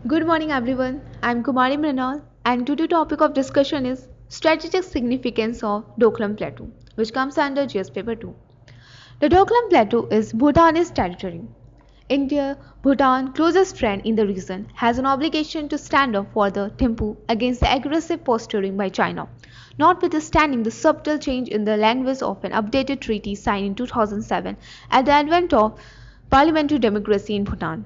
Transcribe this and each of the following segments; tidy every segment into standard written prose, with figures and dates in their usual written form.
Good morning everyone. I'm Kumari MRINAL and today's topic of discussion is strategic significance of DOKLAM Plateau, which comes under GS paper 2. The DOKLAM Plateau is Bhutanese territory. India, Bhutan, closest friend in the region, has an obligation to stand up for the Thimphu against the aggressive posturing by China, notwithstanding the subtle change in the language of an updated treaty signed in 2007 at the advent of parliamentary democracy in Bhutan.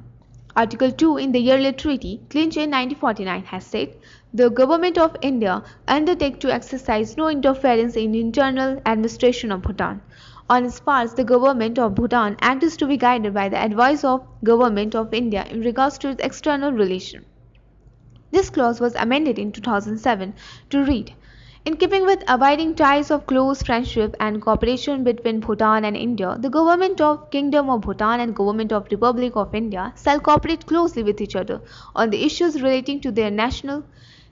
Article 2 in the yearly treaty, clinched in 1949, has said, "The Government of India undertake to exercise no interference in internal administration of Bhutan. On its part, the Government of Bhutan acts to be guided by the advice of Government of India in regards to its external relations." This clause was amended in 2007 to read, "In keeping with abiding ties of close friendship and cooperation between Bhutan and India, the Government of Kingdom of Bhutan and Government of Republic of India shall cooperate closely with each other on the issues relating to their national.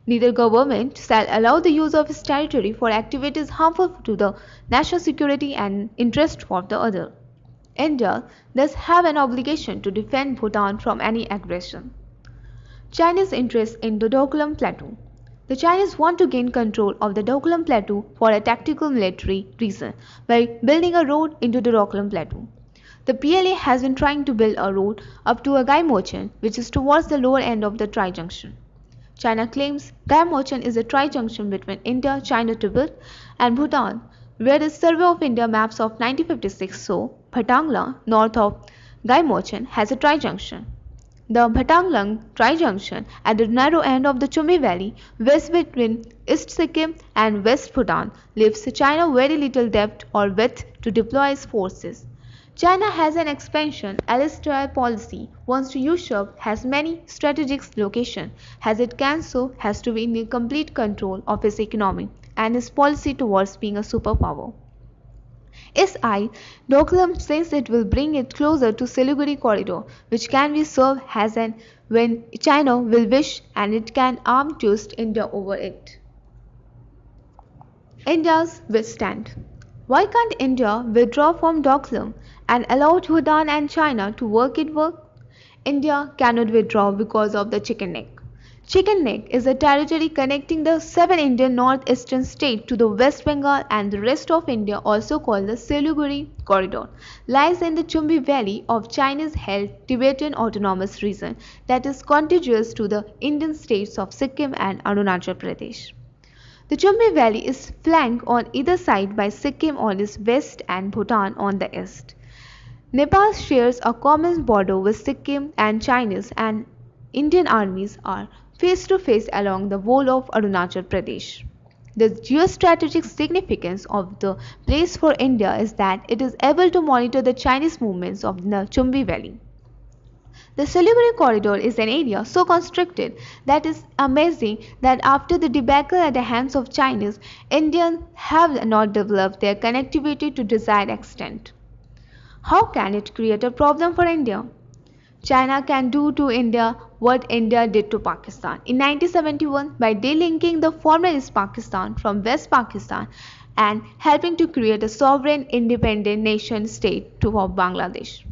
Neither government shall allow the use of its territory for activities harmful to the national security and interest of the other. India thus have an obligation to defend Bhutan from any aggression." Chinese interests in the DOKLAM Plateau. The Chinese want to gain control of the DOKLAM Plateau for a tactical military reason by building a road into the DOKLAM Plateau. The PLA has been trying to build a road up to a Gaimochan, which is towards the lower end of the Tri-Junction. China claims Gaimochan is a tri-junction between India, China, Tibet, and Bhutan, where the Survey of India maps of 1956 show Bhatangla, north of Gaimochan, has a tri-junction. The Bhatanglang Tri-Junction at the narrow end of the Chumbi Valley, west between East Sikkim and West Bhutan, leaves China very little depth or width to deploy its forces. China has an expansion allied policy, wants to usurp, has many strategic locations, has it can so has to be in complete control of its economy and its policy towards being a superpower. SI DOKLAM says it will bring it closer to Siliguri corridor, which can be served as an when China will wish, and it can arm twist India over it. India's withstand. Why can't India withdraw from DOKLAM and allow Bhutan and China to work it work? India cannot withdraw because of the chicken neck. Chicken Neck is a territory connecting the 7 Indian northeastern states to the West Bengal and the rest of India, also called the Siliguri Corridor, lies in the Chumbi Valley of Chinese-held Tibetan Autonomous Region that is contiguous to the Indian states of Sikkim and Arunachal Pradesh. The Chumbi Valley is flanked on either side by Sikkim on its west and Bhutan on the east. Nepal shares a common border with Sikkim, and Chinese and Indian armies are face to face along the whole of Arunachal Pradesh. The geostrategic significance of the place for India is that it is able to monitor the Chinese movements of the Chumbi Valley. The Siliguri corridor is an area so constricted that it is amazing that after the debacle at the hands of Chinese, Indians have not developed their connectivity to desired extent. How can it create a problem for India? China can do to India what India did to Pakistan in 1971 by delinking the former East Pakistan from West Pakistan and helping to create a sovereign independent nation state of Bangladesh.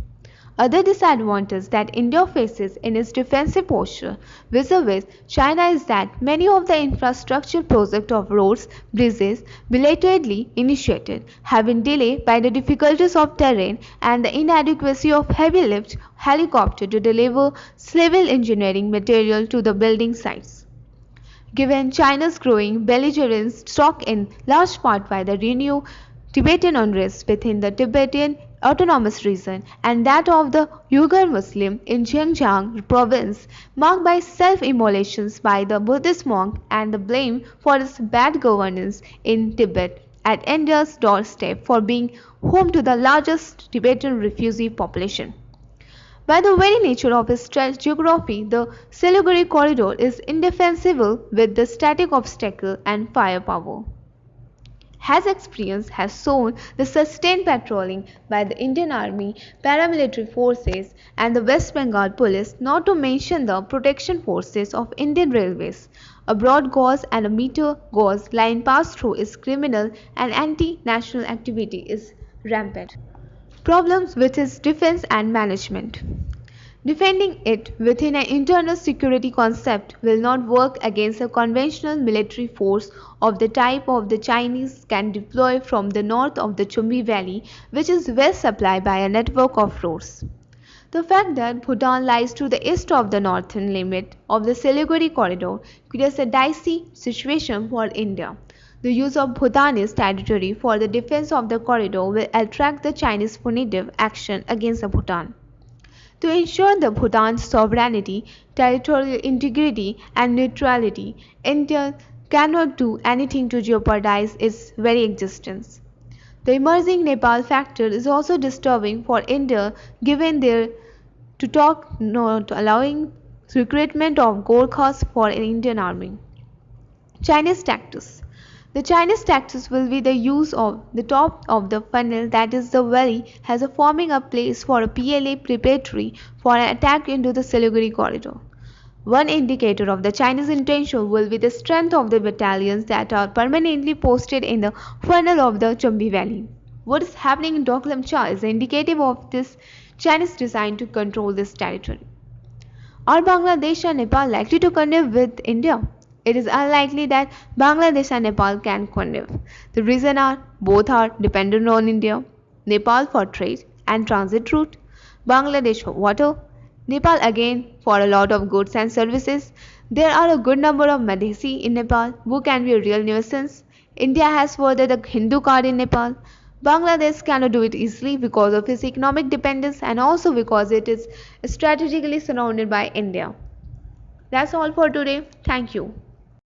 Other disadvantage that India faces in its defensive posture vis-a-vis China is that many of the infrastructure projects of roads, bridges, belatedly initiated, have been delayed by the difficulties of terrain and the inadequacy of heavy-lift helicopter to deliver civil engineering material to the building sites. Given China's growing belligerence struck in large part by the renewed Tibetan unrest within the Tibetan Autonomous Region and that of the Uyghur Muslim in Xinjiang province, marked by self-immolations by the Buddhist monk and the blame for its bad governance in Tibet at India's doorstep for being home to the largest Tibetan refugee population. By the very nature of its geography, the Siliguri corridor is indefensible with the static obstacle and firepower. Has experience has shown the sustained patrolling by the Indian Army, paramilitary forces and the West Bengal Police, not to mention the protection forces of Indian Railways. A broad gauge and a meter gauge line passed through is criminal and anti-national activity is rampant. Problems with its defense and management. Defending it within an internal security concept will not work against a conventional military force of the type of the Chinese can deploy from the north of the Chumbi Valley, which is well supplied by a network of roads. The fact that Bhutan lies to the east of the northern limit of the Siliguri corridor creates a dicey situation for India. The use of Bhutanese territory for the defense of the corridor will attract the Chinese punitive action against Bhutan. To ensure the Bhutan's sovereignty, territorial integrity, and neutrality, India cannot do anything to jeopardize its very existence. The emerging Nepal factor is also disturbing for India given their to talk not allowing recruitment of Gorkhas for an Indian army. Chinese tactics. The Chinese tactics will be the use of the top of the funnel, that is the valley, as a forming a place for a PLA preparatory for an attack into the Siliguri corridor. One indicator of the Chinese intention will be the strength of the battalions that are permanently posted in the funnel of the Chumbi Valley. What is happening in DOKLAM is indicative of this Chinese design to control this territory. Are Bangladesh and Nepal likely to connive with India? It is unlikely that Bangladesh and Nepal can connive. The reason are both are dependent on India. Nepal for trade and transit route, Bangladesh for water, Nepal again for a lot of goods and services. There are a good number of Madhesi in Nepal who can be a real nuisance. India has further the Hindu card in Nepal. Bangladesh cannot do it easily because of its economic dependence and also because it is strategically surrounded by India. That's all for today. Thank you.